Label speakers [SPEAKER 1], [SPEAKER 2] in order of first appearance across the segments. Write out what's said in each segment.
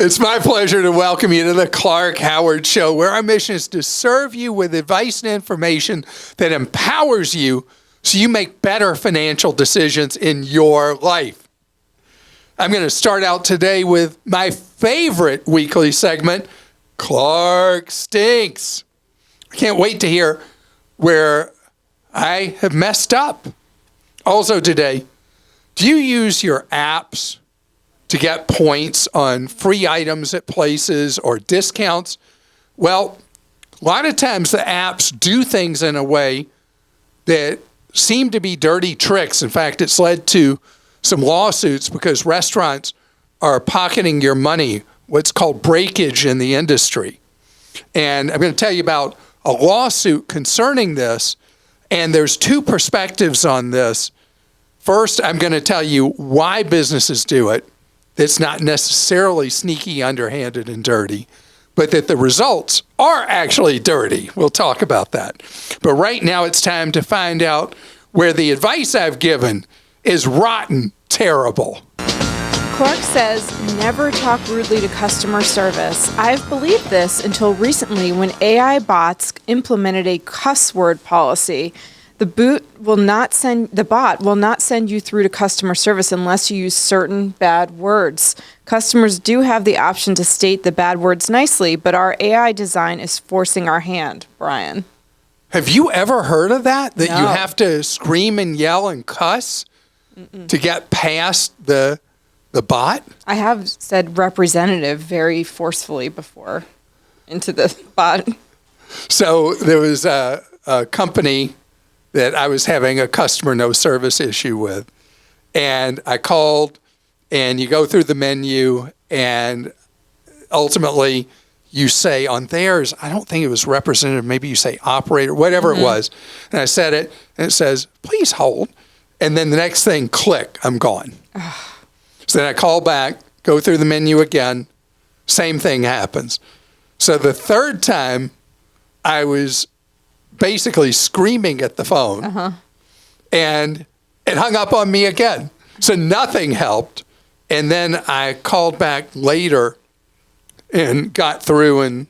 [SPEAKER 1] It's my pleasure to welcome you to the Clark Howard Show, where our mission is to serve you with advice and information that empowers you so you make better financial decisions in your life. I'm going to start out today with my favorite weekly segment, Clark Stinks. I can't wait to hear where I have messed up. Also today, do you use your apps to get points on free items at places or discounts? Well, a lot of times the apps do things in a way that seem to be dirty tricks. In fact, it's led to some lawsuits because restaurants are pocketing your money, what's called breakage in the industry. And I'm going to tell you about a lawsuit concerning this, and there's two perspectives on this. First, I'm going to tell you why businesses do it. It's not necessarily sneaky, underhanded, and dirty, but that the results are actually dirty. We'll talk about that. But right now it's time to find out where the advice I've given is rotten terrible.
[SPEAKER 2] Clark says, never talk rudely to customer service. I've believed this until recently when AI bots implemented a cuss word policy. The bot will not send you through to customer service unless you use certain bad words. Customers do have the option to state the bad words nicely, but our AI design is forcing our hand, Brian.
[SPEAKER 1] Have you ever heard of that? That
[SPEAKER 2] No.
[SPEAKER 1] you have to scream and yell and cuss to get past the bot?
[SPEAKER 2] I have said representative very forcefully before into the bot.
[SPEAKER 1] So there was a company that I was having a customer no service issue with. And I called, and you go through the menu, and ultimately you say on theirs, I don't think it was representative, maybe you say operator, whatever it was. And I said it, and it says, please hold. And then the next thing, click, I'm gone. So then I call back, go through the menu again, same thing happens. So the third time, I was basically screaming at the phone, and it hung up on me again. So nothing helped. And then I called back later and got through, and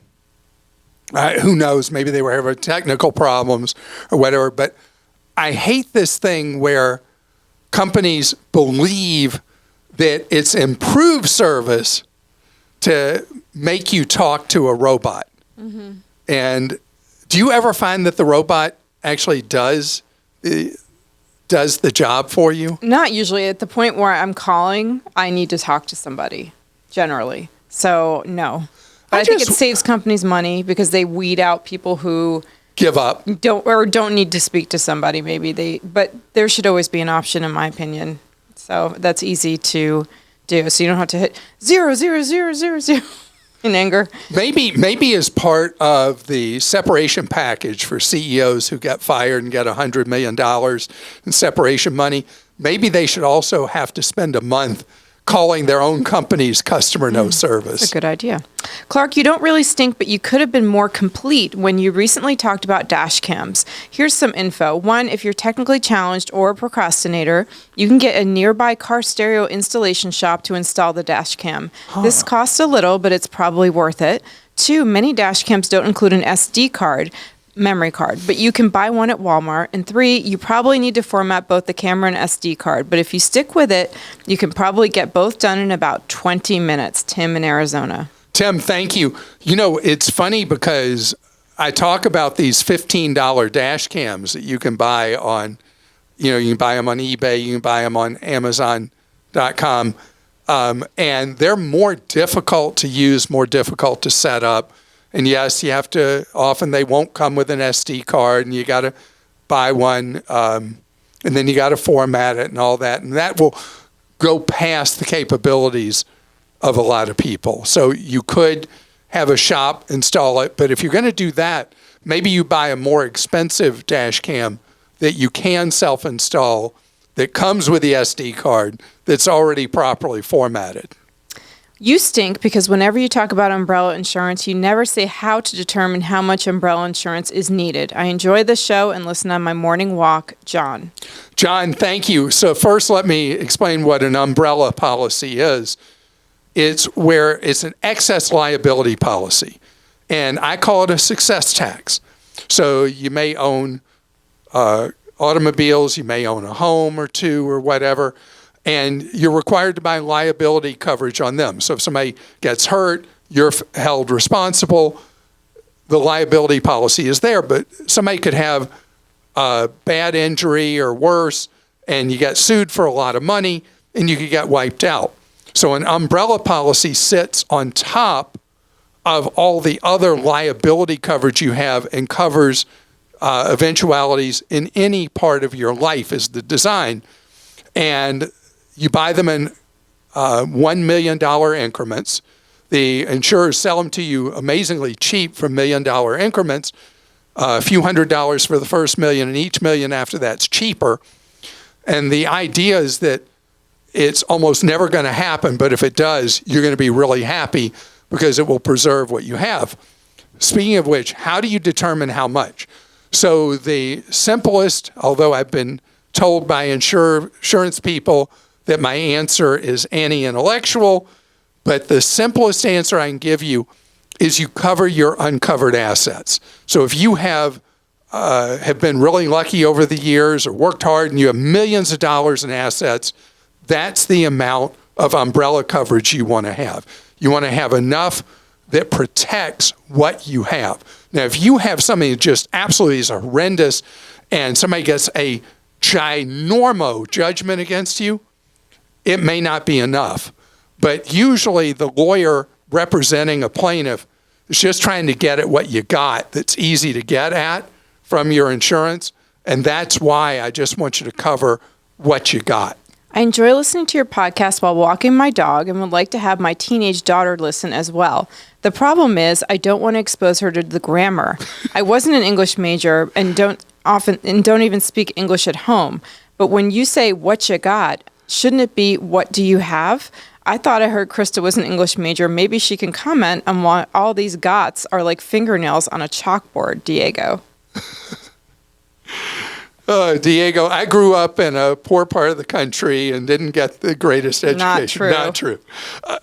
[SPEAKER 1] who knows, maybe they were having technical problems or whatever. But I hate this thing where companies believe that it's improved service to make you talk to a robot. And do you ever find that the robot actually does the job for you?
[SPEAKER 2] Not usually. At the point where I'm calling, I need to talk to somebody, generally. So, no. But I think it saves companies money because they weed out people who
[SPEAKER 1] give up,
[SPEAKER 2] don't need to speak to somebody. But there should always be an option, in my opinion. So that's easy to do. So you don't have to hit 00000 in anger.
[SPEAKER 1] Maybe as part of the separation package for CEOs who get fired and get $100 million in separation money, maybe they should also have to spend a month calling their own company's customer no service.
[SPEAKER 2] That's a good idea. Clark, you don't really stink, but you could have been more complete when you recently talked about dash cams. Here's some info. 1, if you're technically challenged or a procrastinator, you can get a nearby car stereo installation shop to install the dash cam. This costs a little, but it's probably worth it. 2, many dash cams don't include an SD card, memory card, but you can buy one at Walmart. And 3, you probably need to format both the camera and SD card, but if you stick with it, you can probably get both done in about 20 minutes. Tim in Arizona.
[SPEAKER 1] Tim, thank you. You know, it's funny because I talk about these $15 dash cams that you can buy on, you can buy them on eBay, you can buy them on Amazon.com, and they're more difficult to use, more difficult to set up. And yes, you have to, often they won't come with an SD card, and you got to buy one, and then you got to format it and all that. And that will go past the capabilities of a lot of people. So you could have a shop install it, but if you're going to do that, maybe you buy a more expensive dash cam that you can self-install that comes with the SD card that's already properly formatted.
[SPEAKER 2] You stink because whenever you talk about umbrella insurance, you never say how to determine how much umbrella insurance is needed. I enjoy the show and listen on my morning walk. John. John,
[SPEAKER 1] thank you. So first, let me explain what an umbrella policy is. It's where it's an excess liability policy. And I call it a success tax. So you may own automobiles, you may own a home or two or whatever, and you're required to buy liability coverage on them. So if somebody gets hurt, you're held responsible. The liability policy is there, but somebody could have a bad injury or worse, and you get sued for a lot of money, and you could get wiped out. So an umbrella policy sits on top of all the other liability coverage you have and covers eventualities in any part of your life is the design. And you buy them in $1 million increments. The insurers sell them to you amazingly cheap for $1 million increments, a few $100s for the first million, and each million after that's cheaper. And the idea is that it's almost never going to happen, but if it does, you're going to be really happy because it will preserve what you have. Speaking of which, how do you determine how much? So the simplest, although I've been told by insurance people that my answer is anti-intellectual, but the simplest answer I can give you is you cover your uncovered assets. So if you have been really lucky over the years or worked hard and you have millions of dollars in assets, that's the amount of umbrella coverage you want to have. You want to have enough that protects what you have. Now, if you have something that just absolutely is horrendous and somebody gets a ginormo judgment against you, it may not be enough. But usually the lawyer representing a plaintiff is just trying to get at what you got that's easy to get at from your insurance. And that's why I just want you to cover what you got.
[SPEAKER 2] I enjoy listening to your podcast while walking my dog and would like to have my teenage daughter listen as well. The problem is I don't want to expose her to the grammar. I wasn't an English major and don't even speak English at home. But when you say what you got, shouldn't it be what do you have? I thought I heard Christa was an English major. Maybe she can comment on why all these gots are like fingernails on a chalkboard, Diego.
[SPEAKER 1] Diego, I grew up in a poor part of the country and didn't get the greatest education.
[SPEAKER 2] Not true.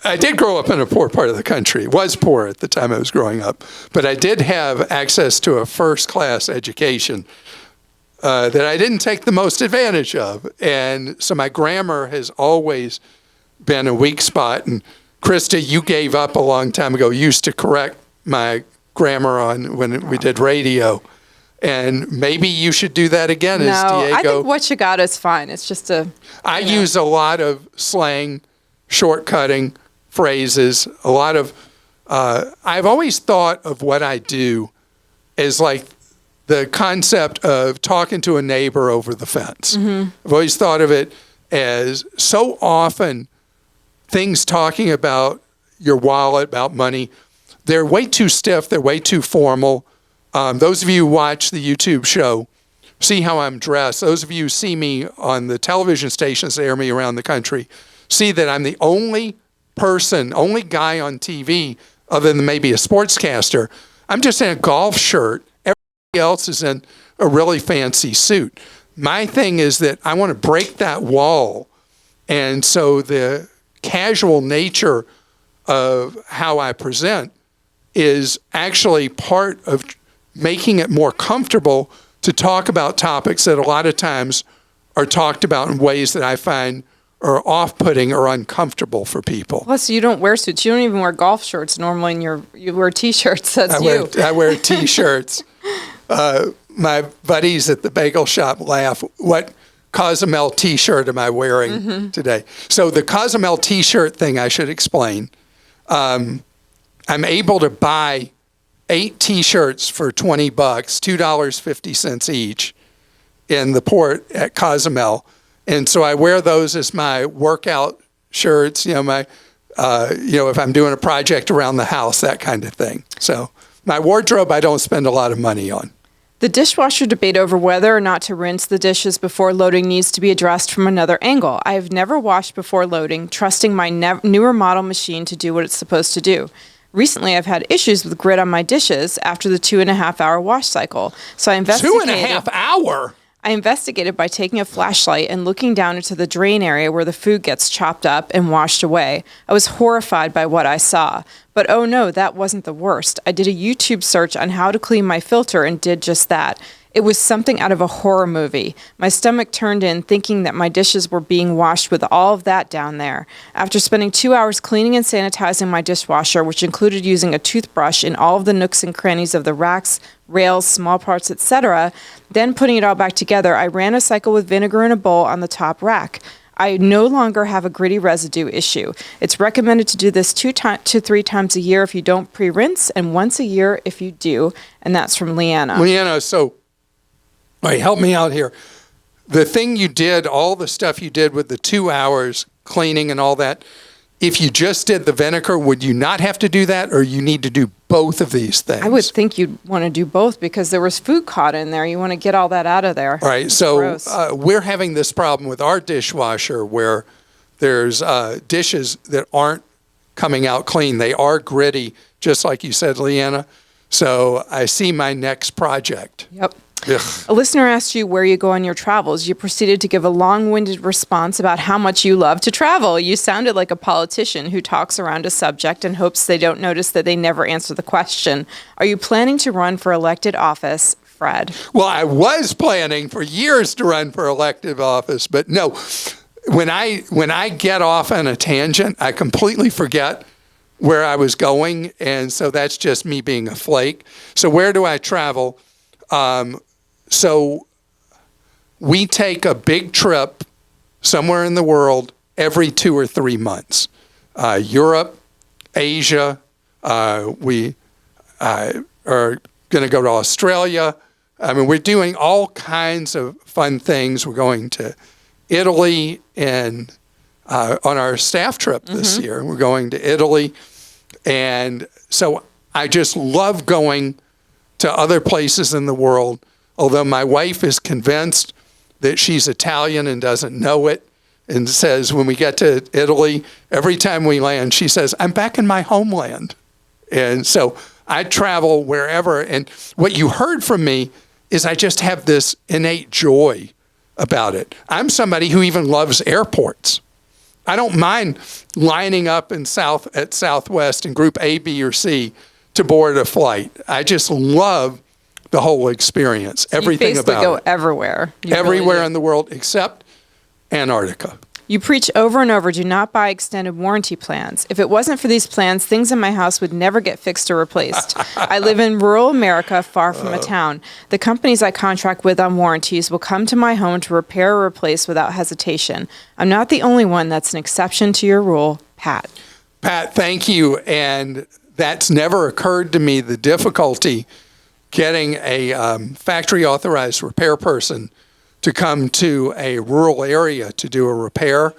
[SPEAKER 1] I did grow up in a poor part of the country. It was poor at the time I was growing up. But I did have access to a first-class education that I didn't take the most advantage of. And so my grammar has always been a weak spot. And Christa, you gave up a long time ago. You used to correct my grammar when we did radio. And maybe you should do that again as Diego.
[SPEAKER 2] I think what you got is fine. It's just
[SPEAKER 1] I use a lot of slang, shortcutting phrases, a lot of, I've always thought of what I do as like the concept of talking to a neighbor over the fence. Mm-hmm. I've always thought of it as so often things talking about your wallet, about money, they're way too stiff, they're way too formal. Those of you who watch the YouTube show see how I'm dressed. Those of you who see me on the television stations that air me around the country see that I'm the only guy on TV other than maybe a sportscaster. I'm just in a golf shirt. Everybody else is in a really fancy suit. My thing is that I want to break that wall. And so the casual nature of how I present is actually part of making it more comfortable to talk about topics that a lot of times are talked about in ways that I find are off-putting or uncomfortable for people.
[SPEAKER 2] Plus, you don't wear suits. You don't even wear golf shirts normally, and you wear T-shirts. That's you.
[SPEAKER 1] I wear T-shirts. My buddies at the bagel shop laugh, what Cozumel T-shirt am I wearing today? So the Cozumel T-shirt thing I should explain. I'm able to buy 8 T-shirts for $20, $2.50 each in the port at Cozumel. And so I wear those as my workout shirts, if I'm doing a project around the house, that kind of thing. So my wardrobe, I don't spend a lot of money on.
[SPEAKER 2] The dishwasher debate over whether or not to rinse the dishes before loading needs to be addressed from another angle. I have never washed before loading, trusting my newer model machine to do what it's supposed to do. Recently, I've had issues with grit on my dishes after the 2.5-hour wash cycle. So I investigated.
[SPEAKER 1] 2.5 hour?
[SPEAKER 2] I investigated by taking a flashlight and looking down into the drain area where the food gets chopped up and washed away. I was horrified by what I saw. But oh no, that wasn't the worst. I did a YouTube search on how to clean my filter and did just that. It was something out of a horror movie. My stomach turned in thinking that my dishes were being washed with all of that down there. After spending 2 hours cleaning and sanitizing my dishwasher, which included using a toothbrush in all of the nooks and crannies of the racks, rails, small parts, etc., then putting it all back together, I ran a cycle with vinegar in a bowl on the top rack. I no longer have a gritty residue issue. It's recommended to do this 2 to 3 times a year if you don't pre-rinse, and once a year if you do. And that's from Leanna.
[SPEAKER 1] Leanna, so all right, help me out here. The thing you did, all the stuff you did with the 2 hours cleaning and all that, if you just did the vinegar, would you not have to do that, or you need to do both of these things?
[SPEAKER 2] I would think you'd want to do both because there was food caught in there. You want to get all that out of there.
[SPEAKER 1] All right, so we're having this problem with our dishwasher where there's dishes that aren't coming out clean. They are gritty, just like you said, Leanna. So I see my next project.
[SPEAKER 2] Yep.
[SPEAKER 1] Ugh.
[SPEAKER 2] A listener asked you where you go on your travels. You proceeded to give a long-winded response about how much you love to travel. You sounded like a politician who talks around a subject and hopes they don't notice that they never answer the question. Are you planning to run for elected office, Fred?
[SPEAKER 1] Well, I was planning for years to run for elected office, but no. When I get off on a tangent, I completely forget where I was going, and so that's just me being a flake. So where do I travel? So we take a big trip somewhere in the world every 2 or 3 months. Europe, Asia, we are going to go to Australia. I mean, we're doing all kinds of fun things. We're going to Italy and on our staff trip this year. We're going to Italy. And so I just love going to other places in the world, although my wife is convinced that she's Italian and doesn't know it, and says when we get to Italy, every time we land, she says, I'm back in my homeland. And so I travel wherever. And what you heard from me is I just have this innate joy about it. I'm somebody who even loves airports. I don't mind lining up at Southwest in group A, B, or C to board a flight. I just love the whole experience, everything about it.
[SPEAKER 2] You basically go everywhere.
[SPEAKER 1] Everywhere in the world except Antarctica.
[SPEAKER 2] You preach over and over, do not buy extended warranty plans. If it wasn't for these plans, things in my house would never get fixed or replaced. I live in rural America, far from a town. The companies I contract with on warranties will come to my home to repair or replace without hesitation. I'm not the only one that's an exception to your rule, Pat.
[SPEAKER 1] Pat, thank you. And that's never occurred to me, the difficulty getting a factory authorized repair person to come to a rural area to do a repair,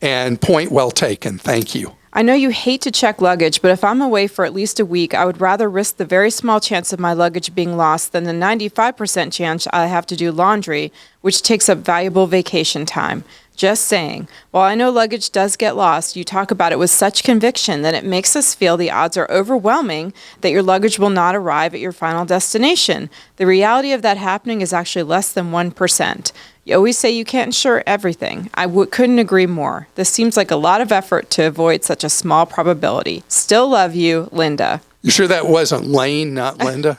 [SPEAKER 1] and point well taken. Thank you.
[SPEAKER 2] I know you hate to check luggage, but if I'm away for at least a week, I would rather risk the very small chance of my luggage being lost than the 95% chance I have to do laundry, which takes up valuable vacation time. Just saying. While I know luggage does get lost, you talk about it with such conviction that it makes us feel the odds are overwhelming that your luggage will not arrive at your final destination. The reality of that happening is actually less than 1%. You always say you can't insure everything. I couldn't agree more. This seems like a lot of effort to avoid such a small probability. Still love you, Linda.
[SPEAKER 1] You sure that wasn't Lane, not Linda?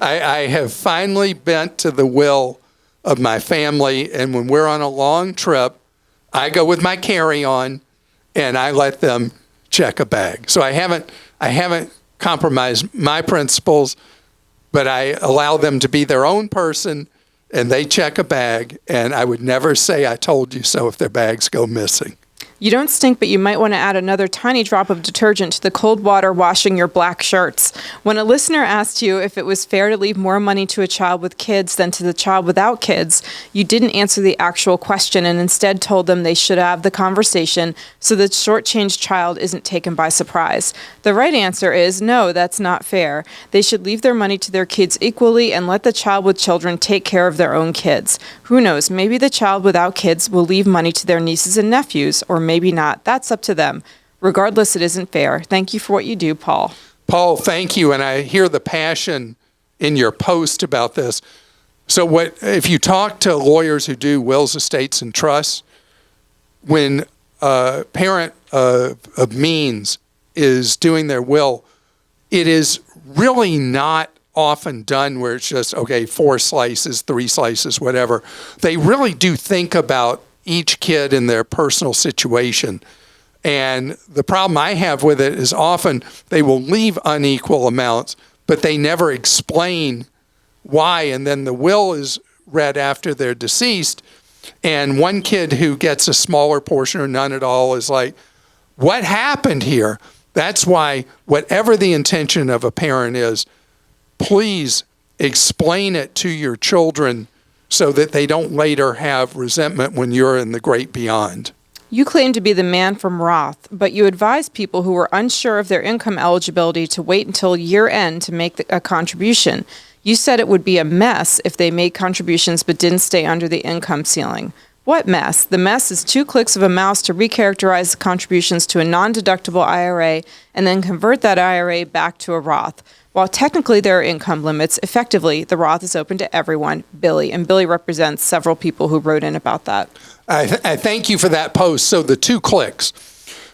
[SPEAKER 1] I have finally bent to the will of my family, and when we're on a long trip, I go with my carry-on, and I let them check a bag. So I haven't compromised my principles, but I allow them to be their own person, and they check a bag, and I would never say I told you so if their bags go missing.
[SPEAKER 2] You don't stink, but you might want to add another tiny drop of detergent to the cold water washing your black shirts. When a listener asked you if it was fair to leave more money to a child with kids than to the child without kids, you didn't answer the actual question and instead told them they should have the conversation so the shortchanged child isn't taken by surprise. The right answer is no, that's not fair. They should leave their money to their kids equally and let the child with children take care of their own kids. Who knows, maybe the child without kids will leave money to their nieces and nephews, or maybe not. That's up to them. Regardless, it isn't fair. Thank you for what you do, Paul.
[SPEAKER 1] Paul, thank you. And I hear the passion in your post about this. So if you talk to lawyers who do wills, estates, and trusts, when a parent of means is doing their will, it is really not often done where it's just, okay, 4 slices, 3 slices, whatever. They really do think about each kid in their personal situation. And the problem I have with it is often they will leave unequal amounts, but they never explain why. And then the will is read after they're deceased. And one kid who gets a smaller portion or none at all is like, what happened here? That's why whatever the intention of a parent is, please explain it to your children so that they don't later have resentment when you're in the great beyond.
[SPEAKER 2] You claim to be the man from Roth, but you advise people who are unsure of their income eligibility to wait until year end to make a contribution. You said it would be a mess if they made contributions but didn't stay under the income ceiling. What mess? The mess is 2 clicks of a mouse to recharacterize the contributions to a non-deductible IRA and then convert that IRA back to a Roth. While technically there are income limits, effectively the Roth is open to everyone, Billy. And Billy represents several people who wrote in about that.
[SPEAKER 1] I thank you for that post. So the 2 clicks.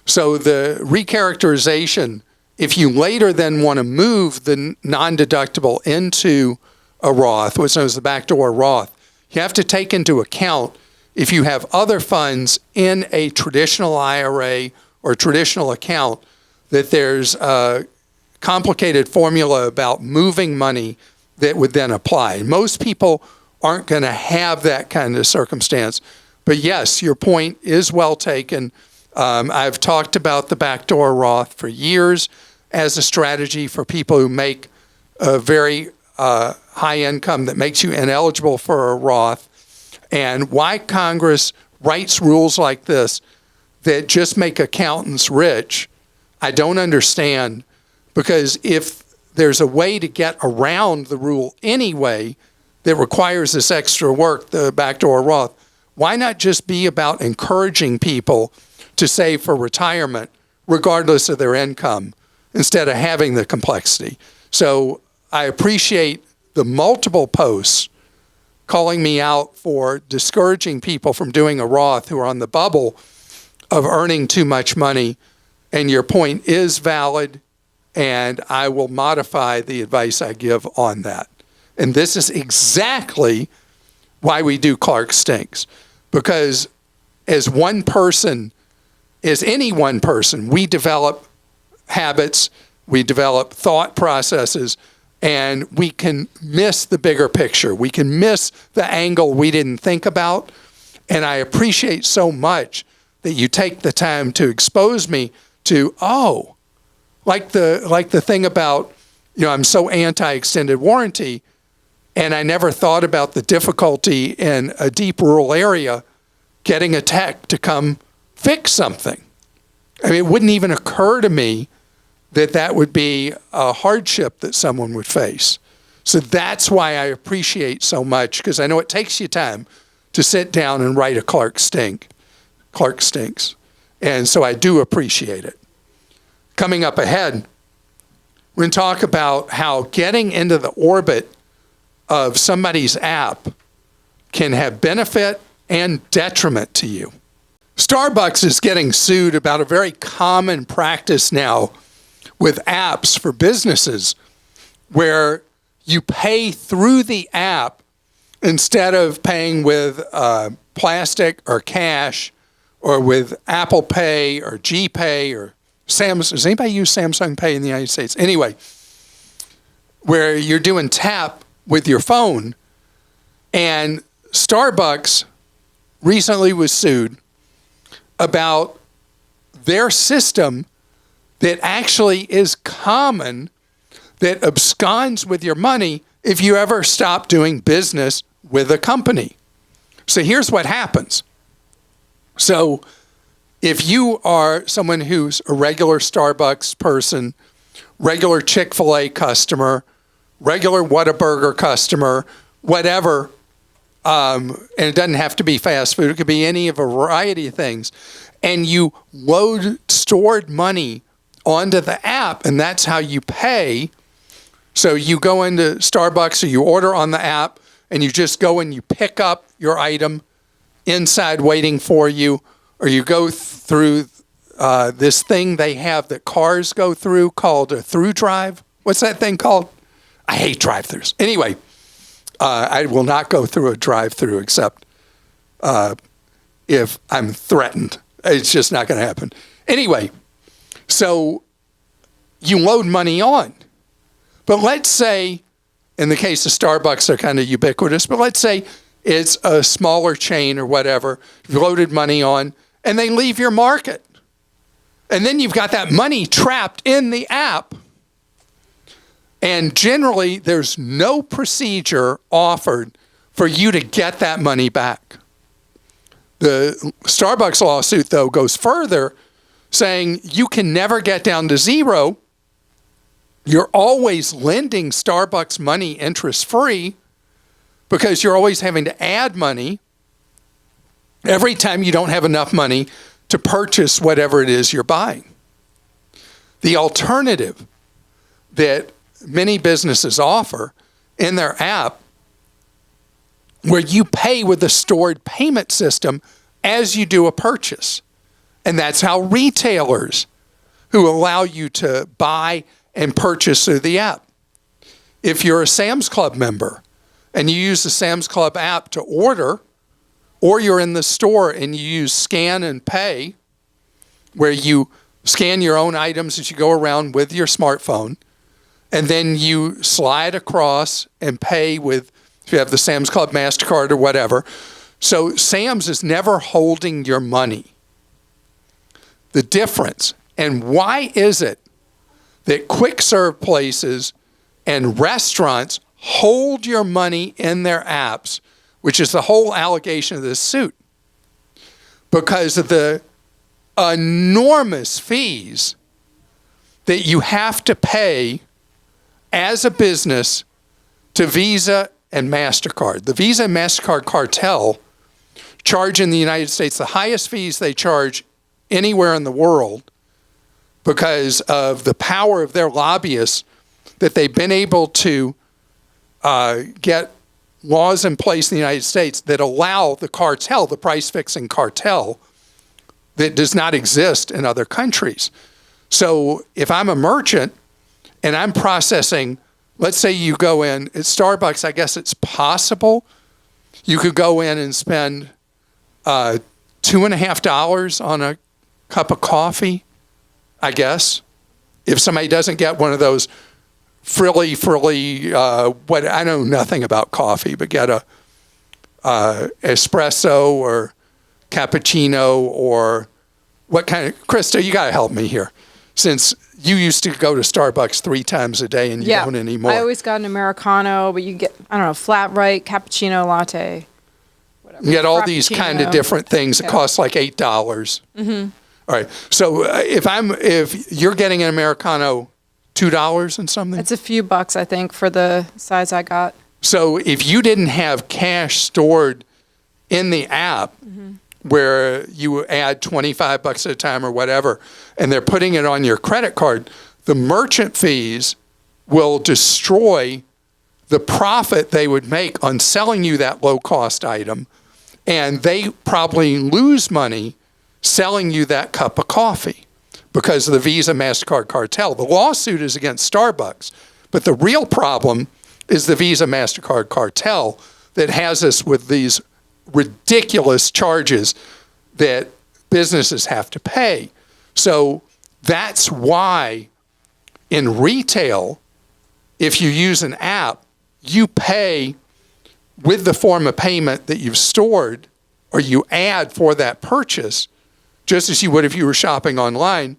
[SPEAKER 1] So the recharacterization, if you later then want to move the non-deductible into a Roth, what's known as the backdoor Roth, you have to take into account if you have other funds in a traditional IRA or traditional account, that there's a complicated formula about moving money that would then apply. Most people aren't going to have that kind of circumstance. But yes, your point is well taken. I've talked about the backdoor Roth for years as a strategy for people who make a very high income that makes you ineligible for a Roth. And why Congress writes rules like this that just make accountants rich, I don't understand. Because if there's a way to get around the rule anyway that requires this extra work, the backdoor Roth, why not just be about encouraging people to save for retirement regardless of their income instead of having the complexity? So I appreciate the multiple posts calling me out for discouraging people from doing a Roth who are on the bubble of earning too much money. And your point is valid, and I will modify the advice I give on that. And this is exactly why we do Clark Stinks. Because as one person, as any one person, we develop habits, we develop thought processes, and we can miss the bigger picture. We can miss the angle we didn't think about. And I appreciate so much that you take the time to expose me to, like the thing about, I'm so anti-extended warranty, and I never thought about the difficulty in a deep rural area getting a tech to come fix something. I mean, it wouldn't even occur to me that would be a hardship that someone would face. So that's why I appreciate so much, because I know it takes you time to sit down and write a Clark Stinks. And so I do appreciate it. Coming up ahead, we're going to talk about how getting into the orbit of somebody's app can have benefit and detriment to you. Starbucks is getting sued about a very common practice now with apps for businesses where you pay through the app instead of paying with plastic or cash or with Apple Pay or GPay or Samsung. Does anybody use Samsung Pay in the United States? Anyway, where you're doing tap with your phone. And Starbucks recently was sued about their system that actually is common, that absconds with your money if you ever stop doing business with a company. So here's what happens. So if you are someone who's a regular Starbucks person, regular Chick-fil-A customer, regular Whataburger customer, whatever, and it doesn't have to be fast food, it could be any of a variety of things, and you load stored money onto the app, and that's how you pay. So you go into Starbucks or you order on the app, and you just go and you pick up your item inside waiting for you, or you go through this thing they have that cars go through called a through drive. What's that thing called? I hate drive-thrus. Anyway, I will not go through a drive-through except if I'm threatened. It's just not going to happen. Anyway, so you load money on. But let's say, in the case of Starbucks, they're kind of ubiquitous, but let's say it's a smaller chain or whatever, you've loaded money on, and they leave your market. And then you've got that money trapped in the app. And generally, there's no procedure offered for you to get that money back. The Starbucks lawsuit, though, goes further, saying you can never get down to zero. You're always lending Starbucks money interest-free because you're always having to add money every time you don't have enough money to purchase whatever it is you're buying. The alternative that many businesses offer in their app, where you pay with a stored payment system as you do a purchase. And that's how retailers who allow you to buy and purchase through the app. If you're a Sam's Club member and you use the Sam's Club app to order, or you're in the store and you use scan and pay, where you scan your own items as you go around with your smartphone, and then you slide across and pay with, if you have the Sam's Club MasterCard or whatever. So Sam's is never holding your money. The difference, and why is it that quick serve places and restaurants hold your money in their apps, which is the whole allegation of this suit? Because of the enormous fees that you have to pay as a business to Visa and MasterCard. The Visa and MasterCard cartel charge in the United States the highest fees they charge anywhere in the world because of the power of their lobbyists, that they've been able to get laws in place in the United States that allow the cartel, the price-fixing cartel, that does not exist in other countries. So if I'm a merchant and I'm processing, let's say you go in, at Starbucks, I guess it's possible, you could go in and spend $2.50 on a cup of coffee, I guess, if somebody doesn't get one of those frilly, what, I know nothing about coffee, but get a espresso or cappuccino, or what kind of, Christa, you got to help me here, since you used to go to Starbucks 3 times a day and you don't anymore.
[SPEAKER 2] I always got an Americano, but you get, I don't know, flat white, cappuccino, latte, whatever.
[SPEAKER 1] You get all these kind of different things that cost like $8. Mm-hmm. All right. So if you're getting an Americano, $2 and something?
[SPEAKER 2] It's a few bucks, I think, for the size I got.
[SPEAKER 1] So if you didn't have cash stored in the app, where you add $25 at a time or whatever, and they're putting it on your credit card, the merchant fees will destroy the profit they would make on selling you that low-cost item, and they probably lose money selling you that cup of coffee because of the Visa MasterCard cartel. The lawsuit is against Starbucks, but the real problem is the Visa MasterCard cartel that has us with these ridiculous charges that businesses have to pay. So that's why in retail, if you use an app, you pay with the form of payment that you've stored, or you add for that purchase, just as you would if you were shopping online.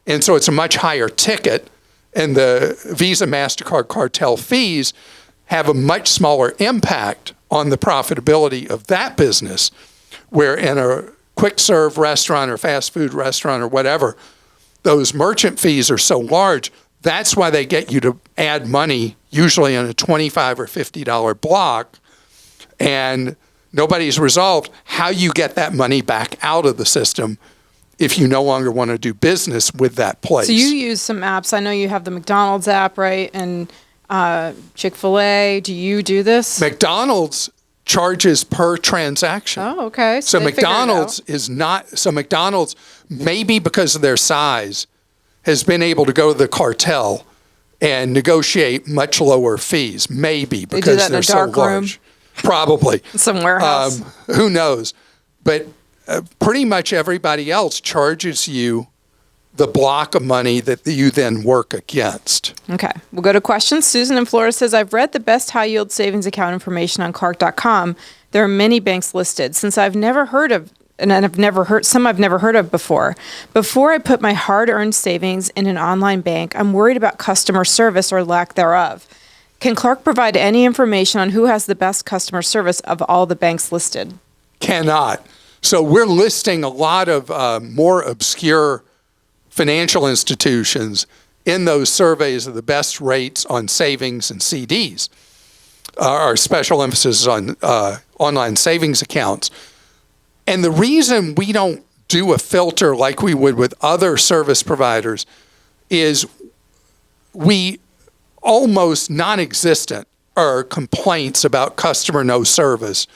[SPEAKER 1] And so it's a much higher ticket, and the Visa MasterCard cartel fees have a much smaller impact on the profitability of that business, where in a quick serve restaurant or fast food restaurant or whatever, those merchant fees are so large. That's why they get you to add money, usually in a $25 or $50 block, and nobody's resolved how you get that money back out of the system if you no longer want to do business with that place.
[SPEAKER 2] So you use some apps. I know you have the McDonald's app, right? And Chick-fil-A, do you do this?
[SPEAKER 1] McDonald's charges per transaction.
[SPEAKER 2] Oh, okay.
[SPEAKER 1] So
[SPEAKER 2] they figured it out.
[SPEAKER 1] McDonald's is not, so McDonald's, maybe because of their size, has been able to go to the cartel and negotiate much lower fees, maybe
[SPEAKER 2] They do
[SPEAKER 1] because
[SPEAKER 2] that in
[SPEAKER 1] they're
[SPEAKER 2] a
[SPEAKER 1] so
[SPEAKER 2] dark room?
[SPEAKER 1] large. Probably.
[SPEAKER 2] Some warehouse.
[SPEAKER 1] Who knows? But pretty much everybody else charges you the block of money that you then work against.
[SPEAKER 2] Okay, we'll go to questions. Susan in Florida says, I've read the best high yield savings account information on Clark.com. There are many banks listed. Since I've never heard of, and I've never heard of before. Before I put my hard-earned savings in an online bank, I'm worried about customer service or lack thereof. Can Clark provide any information on who has the best customer service of all the banks listed?
[SPEAKER 1] Cannot. So we're listing a lot of more obscure financial institutions in those surveys of the best rates on savings and CDs. Our special emphasis on online savings accounts. And the reason we don't do a filter like we would with other service providers is we almost non-existent are complaints about customer no service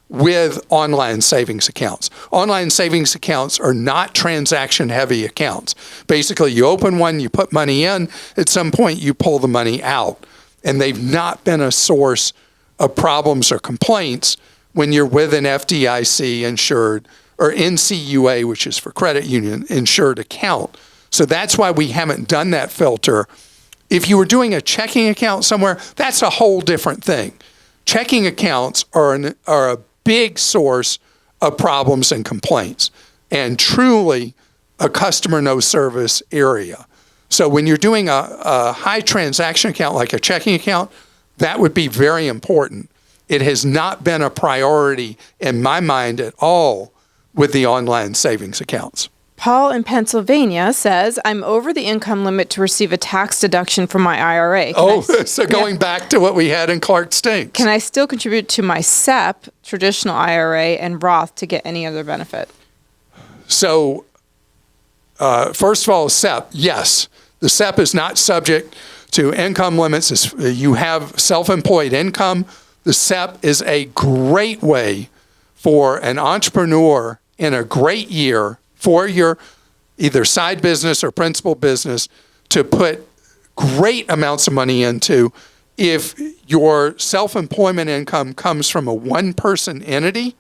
[SPEAKER 1] with online savings accounts. Online savings accounts are not transaction-heavy accounts. Basically, you open one, you put money in, at some point you pull the money out. And they've not been a source of problems or complaints when you're with an FDIC insured or NCUA, which is for credit union, insured account. So that's why we haven't done that filter. If you were doing a checking account somewhere, that's a whole different thing. Checking accounts are a big source of problems and complaints, and truly a customer no service area. So when you're doing a high transaction account like a checking account, that would be very important. It has not been a priority in my mind at all with the online savings accounts.
[SPEAKER 2] Paul in Pennsylvania says, I'm over the income limit to receive a tax deduction from my IRA.
[SPEAKER 1] So going back to what we had in Clark Stinks.
[SPEAKER 2] Can I still contribute to my SEP, traditional IRA, and Roth to get any other benefit?
[SPEAKER 1] So first of all, SEP, yes. The SEP is not subject to income limits. You have self-employed income. The SEP is a great way for an entrepreneur in a great year for your either side business or principal business to put great amounts of money into. If your self-employment income comes from a one-person entity,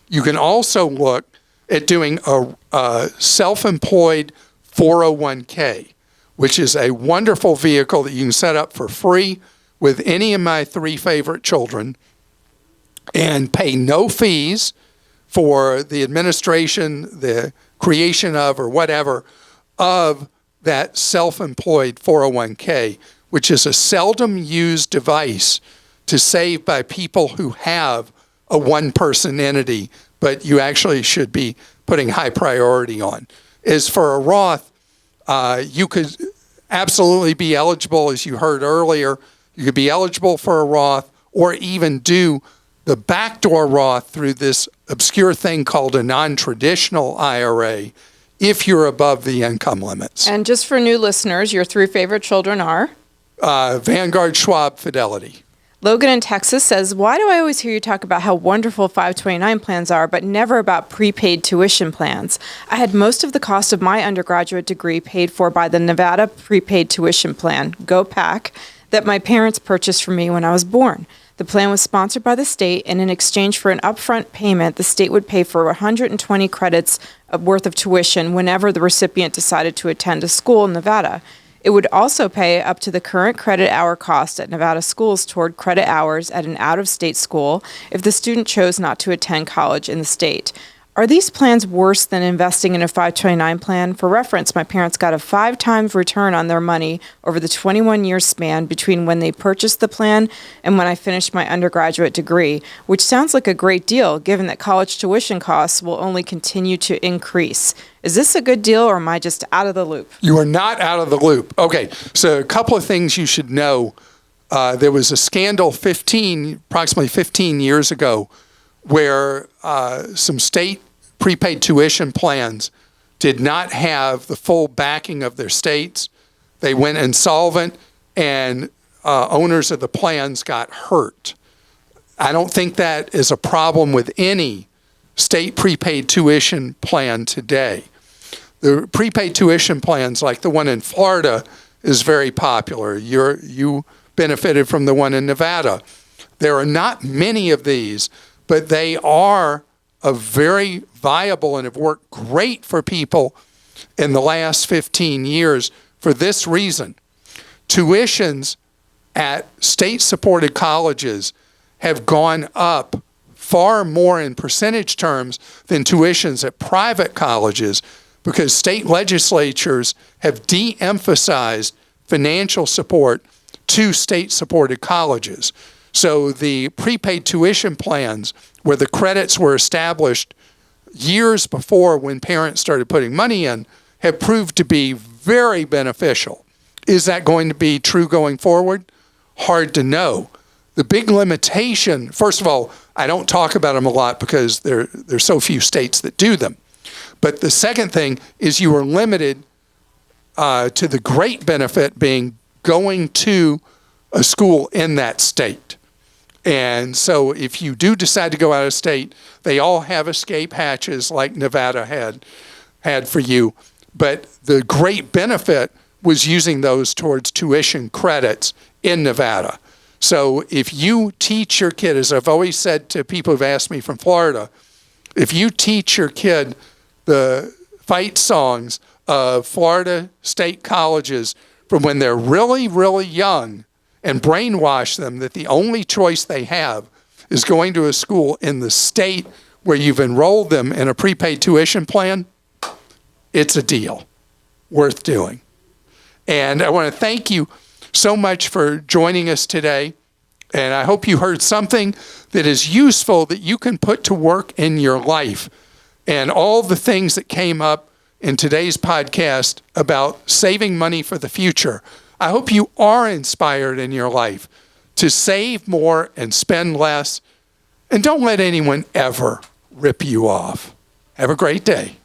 [SPEAKER 1] you can also look at doing a self-employed 401k, which is a wonderful vehicle that you can set up for free with any of my three favorite children and pay no fees for the administration, the creation of, or whatever, of that self-employed 401k, which is a seldom used device to save by people who have a one-person entity, but you actually should be putting high priority on. As for a Roth, you could absolutely be eligible, as you heard earlier, you could be eligible for a Roth or even do the backdoor Roth through this obscure thing called a non-traditional IRA if you're above the income limits.
[SPEAKER 2] And just for new listeners, your three favorite children are?
[SPEAKER 1] Vanguard, Schwab, Fidelity.
[SPEAKER 2] Logan in Texas says, why do I always hear you talk about how wonderful 529 plans are, but never about prepaid tuition plans? I had most of the cost of my undergraduate degree paid for by the Nevada prepaid tuition plan, Go Pack, that my parents purchased for me when I was born. The plan was sponsored by the state, and in exchange for an upfront payment, the state would pay for 120 credits worth of tuition whenever the recipient decided to attend a school in Nevada. It would also pay up to the current credit hour cost at Nevada schools toward credit hours at an out-of-state school if the student chose not to attend college in the state. Are these plans worse than investing in a 529 plan? For reference, my parents got a 5 times return on their money over the 21-year span between when they purchased the plan and when I finished my undergraduate degree, which sounds like a great deal given that college tuition costs will only continue to increase. Is this a good deal or am I just out of the loop?
[SPEAKER 1] You are not out of the loop. Okay, so a couple of things you should know. There was a scandal approximately 15 years ago where some state prepaid tuition plans did not have the full backing of their states. They went insolvent, and owners of the plans got hurt. I don't think that is a problem with any state prepaid tuition plan today. The prepaid tuition plans, like the one in Florida, is very popular. You benefited from the one in Nevada. There are not many of these, but they are a very viable and have worked great for people in the last 15 years for this reason. Tuitions at state-supported colleges have gone up far more in percentage terms than tuitions at private colleges because state legislatures have de-emphasized financial support to state-supported colleges. So the prepaid tuition plans, where the credits were established years before when parents started putting money in, have proved to be very beneficial. Is that going to be true going forward? Hard to know. The big limitation, first of all, I don't talk about them a lot because there's so few states that do them. But the second thing is you are limited to the great benefit being going to a school in that state. And so if you do decide to go out of state, they all have escape hatches like Nevada had for you. But the great benefit was using those towards tuition credits in Nevada. So if you teach your kid, as I've always said to people who've asked me from Florida, if you teach your kid the fight songs of Florida state colleges from when they're really, really young and brainwash them that the only choice they have is going to a school in the state where you've enrolled them in a prepaid tuition plan, it's a deal worth doing. And I want to thank you so much for joining us today. And I hope you heard something that is useful that you can put to work in your life. And all the things that came up in today's podcast about saving money for the future, I hope you are inspired in your life to save more and spend less. And don't let anyone ever rip you off. Have a great day.